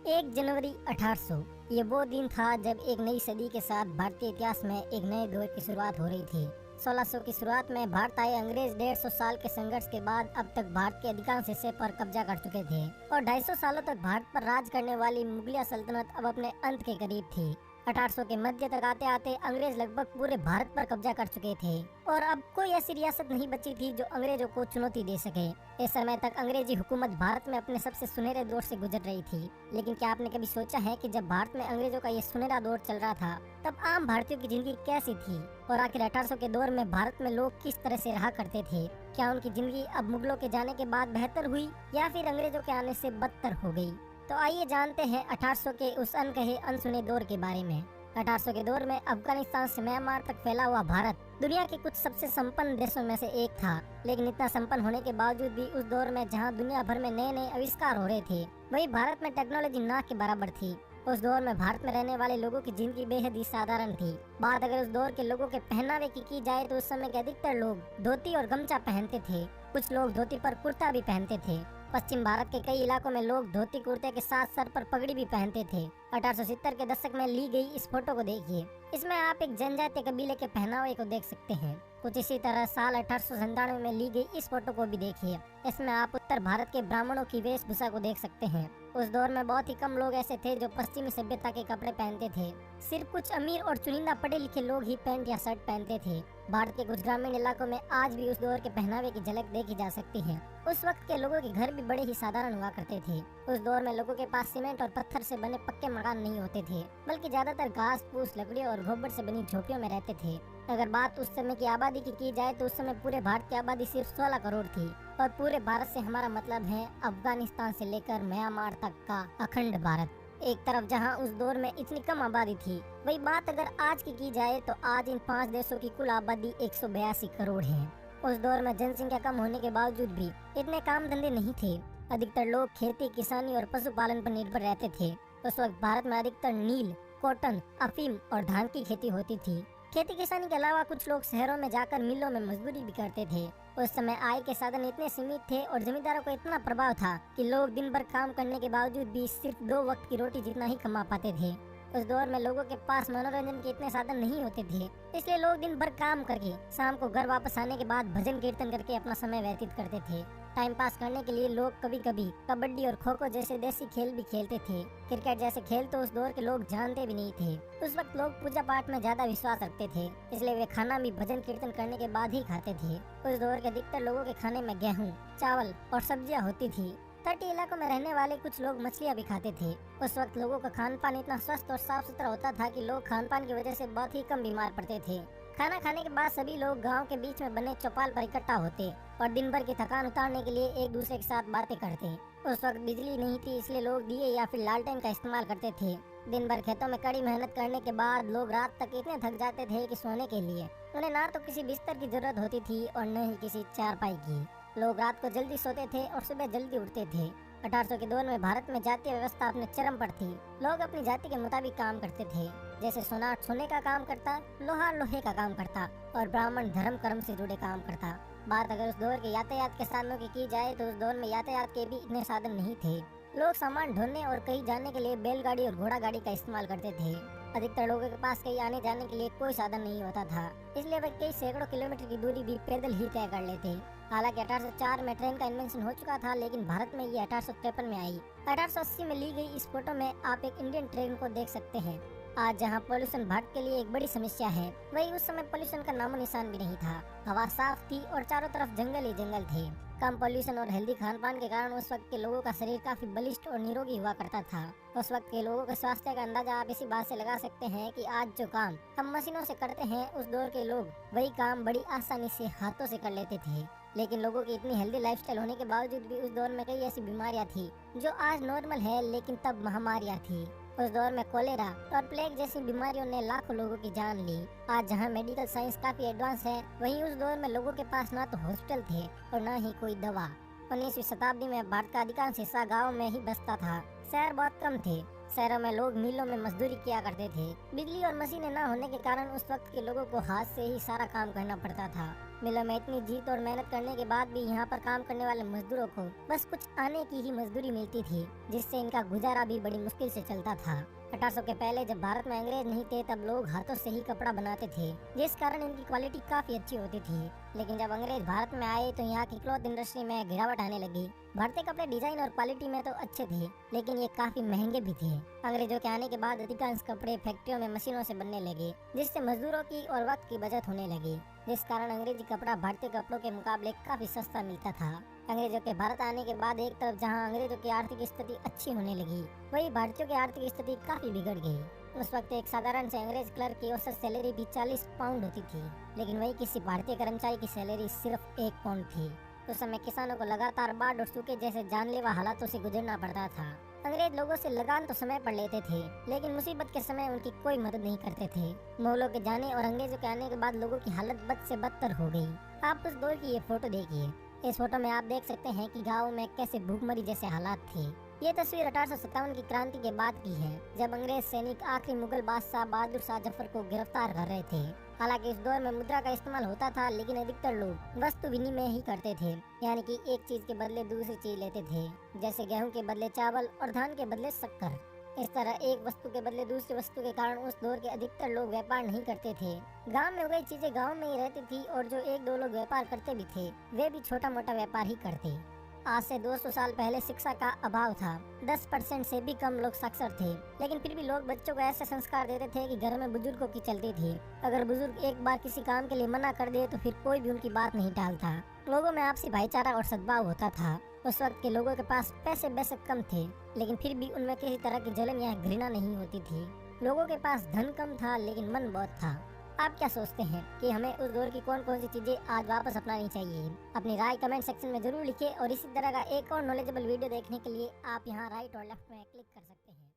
1 जनवरी 1800 ये वो दिन था जब एक नई सदी के साथ भारतीय इतिहास में एक नए दौर की शुरुआत हो रही थी। 1600 की शुरुआत में भारत आए अंग्रेज 150 साल के संघर्ष के बाद अब तक भारत के अधिकांश हिस्से पर कब्जा कर चुके थे और 250 सालों तक भारत पर राज करने वाली मुगलिया सल्तनत अब अपने अंत के करीब थी। 1800 के मध्य तक आते आते अंग्रेज लगभग पूरे भारत पर कब्जा कर चुके थे और अब कोई ऐसी रियासत नहीं बची थी जो अंग्रेजों को चुनौती दे सके। इस समय तक अंग्रेजी हुकूमत भारत में अपने सबसे सुनहरे दौर से गुजर रही थी। लेकिन क्या आपने कभी सोचा है कि जब भारत में अंग्रेजों का ये सुनहरा दौर चल रहा था तब आम भारतीयों की जिंदगी कैसी थी और आखिर 1800 के दौर में भारत में लोग किस तरह से रहा करते थे? क्या उनकी जिंदगी अब मुगलों के जाने के बाद बेहतर हुई या फिर अंग्रेजों के आने से बदतर हो गई? तो आइए जानते हैं 1800 के उस अनकहे अनसुने दौर के बारे में। 1800 के दौर में अफगानिस्तान से म्यांमार तक फैला हुआ भारत दुनिया के कुछ सबसे संपन्न देशों में से एक था। लेकिन इतना संपन्न होने के बावजूद भी उस दौर में जहां दुनिया भर में नए नए आविष्कार हो रहे थे, वही भारत में टेक्नोलॉजी ना के बराबर थी। उस दौर में भारत में रहने वाले लोगों की जिंदगी बेहद ही साधारण थी। बात अगर उस दौर के लोगों के पहनावे की जाए तो उस समय के अधिकतर लोग धोती और गमछा पहनते थे। कुछ लोग धोती पर कुर्ता भी पहनते थे। पश्चिम भारत के कई इलाकों में लोग धोती कुर्ते के साथ सर पर पगड़ी भी पहनते थे। 1870 के दशक में ली गई इस फोटो को देखिए। इसमें आप एक जनजातीय कबीले के पहनावे को देख सकते हैं। कुछ इसी तरह साल 1897 में ली गई इस फोटो को भी देखिए। इसमें आप उत्तर भारत के ब्राह्मणों की वेशभूषा को देख सकते हैं। उस दौर में बहुत ही कम लोग ऐसे थे जो पश्चिमी सभ्यता के कपड़े पहनते थे। सिर्फ कुछ अमीर और चुनिंदा पढ़े लिखे लोग ही पैंट या शर्ट पहनते थे। भारत के कुछ ग्रामीण इलाकों में आज भी उस दौर के पहनावे की झलक देखी जा सकती है। उस वक्त के लोगों के घर भी बड़े ही साधारण हुआ करते थे। उस दौर में लोगों के पास सीमेंट और पत्थर से बने पक्के मकान नहीं होते थे, बल्कि ज्यादातर घास फूस, लकड़ियों और गोबर से बनी झोपड़ियों में रहते थे। अगर बात उस समय की आबादी की जाए तो उस समय पूरे भारत की आबादी सिर्फ 16 करोड़ थी और पूरे भारत से हमारा मतलब है अफगानिस्तान से लेकर म्यांमार तक का अखंड भारत। एक तरफ जहां उस दौर में इतनी कम आबादी थी, वही बात अगर आज की जाए तो आज इन 5 देशों की कुल आबादी 182 करोड़ है। उस दौर में जनसंख्या कम होने के बावजूद भी इतने काम धंधे नहीं थे। अधिकतर लोग खेती, किसानी और पशुपालन पर निर्भर रहते थे। उस वक्त भारत में अधिकतर नील, कॉटन, अफीम और धान की खेती होती थी। खेती किसानी के अलावा कुछ लोग शहरों में जाकर मिलों में मजदूरी भी करते थे। उस समय आय के साधन इतने सीमित थे और जमींदारों को इतना प्रभाव था कि लोग दिन भर काम करने के बावजूद भी सिर्फ 2 वक्त की रोटी जितना ही कमा पाते थे। उस दौर में लोगों के पास मनोरंजन के इतने साधन नहीं होते थे, इसलिए लोग दिन भर काम करके शाम को घर वापस आने के बाद भजन कीर्तन करके अपना समय व्यतीत करते थे। टाइम पास करने के लिए लोग कभी कभी कबड्डी और खो खो जैसे देसी खेल भी खेलते थे। क्रिकेट जैसे खेल तो उस दौर के लोग जानते भी नहीं थे। उस वक्त लोग पूजा पाठ में ज्यादा विश्वास रखते थे, इसलिए वे खाना भी भजन कीर्तन करने के बाद ही खाते थे। उस दौर के अधिकतर लोगों के खाने में गेहूँ, चावल और सब्जियां होती थी। तटीय इलाकों में रहने वाले कुछ लोग मछलियां भी खाते थे। उस वक्त लोगों का खान पान इतना स्वस्थ और साफ सुथरा होता था कि लोग खान पान की वजह से बहुत ही कम बीमार पड़ते थे। खाना खाने के बाद सभी लोग गांव के बीच में बने चौपाल पर इकट्ठा होते और दिन भर की थकान उतारने के लिए एक दूसरे के साथ बातें करते। उस वक्त बिजली नहीं थी, इसलिए लोग दिए या फिर लालटेन का इस्तेमाल करते थे। दिन भर खेतों में कड़ी मेहनत करने के बाद लोग रात तक इतने थक जाते थे कि सोने के लिए उन्हें ना तो किसी बिस्तर की जरूरत होती थी और न ही किसी चारपाई की। लोग रात को जल्दी सोते थे और सुबह जल्दी उठते थे। 1800 के दौर में भारत में जातीय व्यवस्था अपने चरम पर थी। लोग अपनी जाति के मुताबिक काम करते थे। जैसे सोनार सोने का काम करता, लोहार लोहे का काम करता और ब्राह्मण धर्म कर्म से जुड़े काम करता। बात अगर उस दौर के यातायात के साधनों की जाए तो उस दौर में यातायात के भी इतने साधन नहीं थे। लोग सामान ढोने और कहीं जाने के लिए बैलगाड़ी और घोड़ा गाड़ी का इस्तेमाल करते थे। अधिकतर लोगों के पास कहीं आने जाने के लिए कोई साधन नहीं होता था, इसलिए वे कई सैकड़ों किलोमीटर की दूरी भी पैदल ही तय कर लेते। हालांकि 1804 में ट्रेन का इन्वेंशन हो चुका था, लेकिन भारत में ये 1853 में आई। 1880 में ली गई इस फोटो में आप एक इंडियन ट्रेन को देख सकते हैं। आज जहां पोल्यूशन भारत के लिए एक बड़ी समस्या है, वही उस समय पोल्यूशन का नामो निशान भी नहीं था। हवा साफ थी और चारों तरफ जंगल ही जंगल थे। कम पोल्यूशन और हेल्दी खान पान के कारण उस वक्त के लोगों का शरीर काफी बलिष्ठ और निरोगी हुआ करता था। उस वक्त के लोगों के स्वास्थ्य का अंदाजा आप इसी बात से लगा सकते हैं कि आज जो काम हम मशीनों से करते हैं, उस दौर के लोग वही काम बड़ी आसानी से हाथों से कर लेते थे। लेकिन लोगों की इतनी हेल्दी लाइफस्टाइल होने के बावजूद भी उस दौर में कई ऐसी बीमारियां थी जो आज नॉर्मल है, लेकिन तब महामारियां थी। उस दौर में कोलेरा और प्लेग जैसी बीमारियों ने लाखों लोगों की जान ली। आज जहां मेडिकल साइंस काफी एडवांस है, वहीं उस दौर में लोगों के पास ना तो हॉस्पिटल थे और ना ही कोई दवा। 19वीं शताब्दी में भारत का अधिकांश हिस्सा गाँव में ही बसता था। शहर बहुत कम थे। शहरों में लोग मिलों में मजदूरी किया करते थे। बिजली और मशीनें न होने के कारण उस वक्त के लोगों को हाथ से ही सारा काम करना पड़ता था। मिलों में इतनी जीत और मेहनत करने के बाद भी यहाँ पर काम करने वाले मजदूरों को बस कुछ आने की ही मजदूरी मिलती थी, जिससे इनका गुजारा भी बड़ी मुश्किल से चलता था। 1800 के पहले जब भारत में अंग्रेज नहीं थे तब लोग हाथों से ही कपड़ा बनाते थे, जिस कारण इनकी क्वालिटी काफी अच्छी होती थी। लेकिन जब अंग्रेज भारत में आए तो यहाँ की क्लॉथ इंडस्ट्री में गिरावट आने लगी। भारतीय कपड़े डिजाइन और क्वालिटी में तो अच्छे थे, लेकिन ये काफी महंगे भी थे। अंग्रेजों के आने के बाद अधिकांश कपड़े फैक्ट्रियों में मशीनों से बनने लगे, जिससे मजदूरों की और वक्त की बचत होने लगी, जिस कारण अंग्रेजी कपड़ा भारतीय कपड़ों के मुकाबले काफी सस्ता मिलता था। अंग्रेजों के भारत आने के बाद एक तरफ जहां अंग्रेजों की आर्थिक स्थिति अच्छी होने लगी, वहीं भारतीयों की आर्थिक स्थिति काफी बिगड़ गई। उस वक्त एक साधारण से अंग्रेज क्लर्क की औसत सैलरी भी 40 पाउंड होती थी, लेकिन वही किसी भारतीय कर्मचारी की सैलरी सिर्फ 1 पाउंड थी। उस समय किसानों को लगातार बाढ़ और सूखे जैसे जानलेवा हालातों से गुजरना पड़ता था। अंग्रेज लोगों से लगान तो समय पर लेते थे, लेकिन मुसीबत के समय उनकी कोई मदद नहीं करते थे। मुगलों के जाने और अंग्रेजों के आने के बाद लोगों की हालत बद से बदतर हो गई। आप उस दौर की ये फोटो देखिए। इस फोटो में आप देख सकते हैं कि गाँव में कैसे भूखमरी जैसे हालात थे। ये तस्वीर 1857 की क्रांति के बाद की है, जब अंग्रेज सैनिक आखिरी मुगल बादशाह बहादुर शाह जफर को गिरफ्तार कर रहे थे। हालांकि इस दौर में मुद्रा का इस्तेमाल होता था, लेकिन अधिकतर लोग वस्तु विनिमय ही करते थे, यानी कि एक चीज के बदले दूसरी चीज लेते थे, जैसे गेहूं के बदले चावल और धान के बदले शक्कर। इस तरह एक वस्तु के बदले दूसरी वस्तु के कारण उस दौर के अधिकतर लोग व्यापार नहीं करते थे। गांव में उगाई चीजें गांव में ही रहती थी, और जो एक दो लोग व्यापार करते भी थे वे भी छोटा मोटा व्यापार ही करते। आज से 200 साल पहले शिक्षा का अभाव था, 10% से भी कम लोग साक्षर थे, लेकिन फिर भी लोग बच्चों को ऐसे संस्कार देते थे कि घर में बुजुर्गों की चलती थी। अगर बुजुर्ग एक बार किसी काम के लिए मना कर दे तो फिर कोई भी उनकी बात नहीं टालता। लोगों में आपसी भाईचारा और सद्भाव होता था। उस वक्त के लोगों के पास पैसे बेशक कम थे, लेकिन फिर भी उनमें किसी तरह की जलन या घृणा नहीं होती थी। लोगों के पास धन कम था, लेकिन मन बहुत था। आप क्या सोचते हैं कि हमें उस दौर की कौन कौन सी चीजें आज वापस अपनानी चाहिए? अपनी राय कमेंट सेक्शन में जरूर लिखिए, और इसी तरह का एक और नॉलेजेबल वीडियो देखने के लिए आप यहाँ राइट और लेफ्ट में क्लिक कर सकते हैं।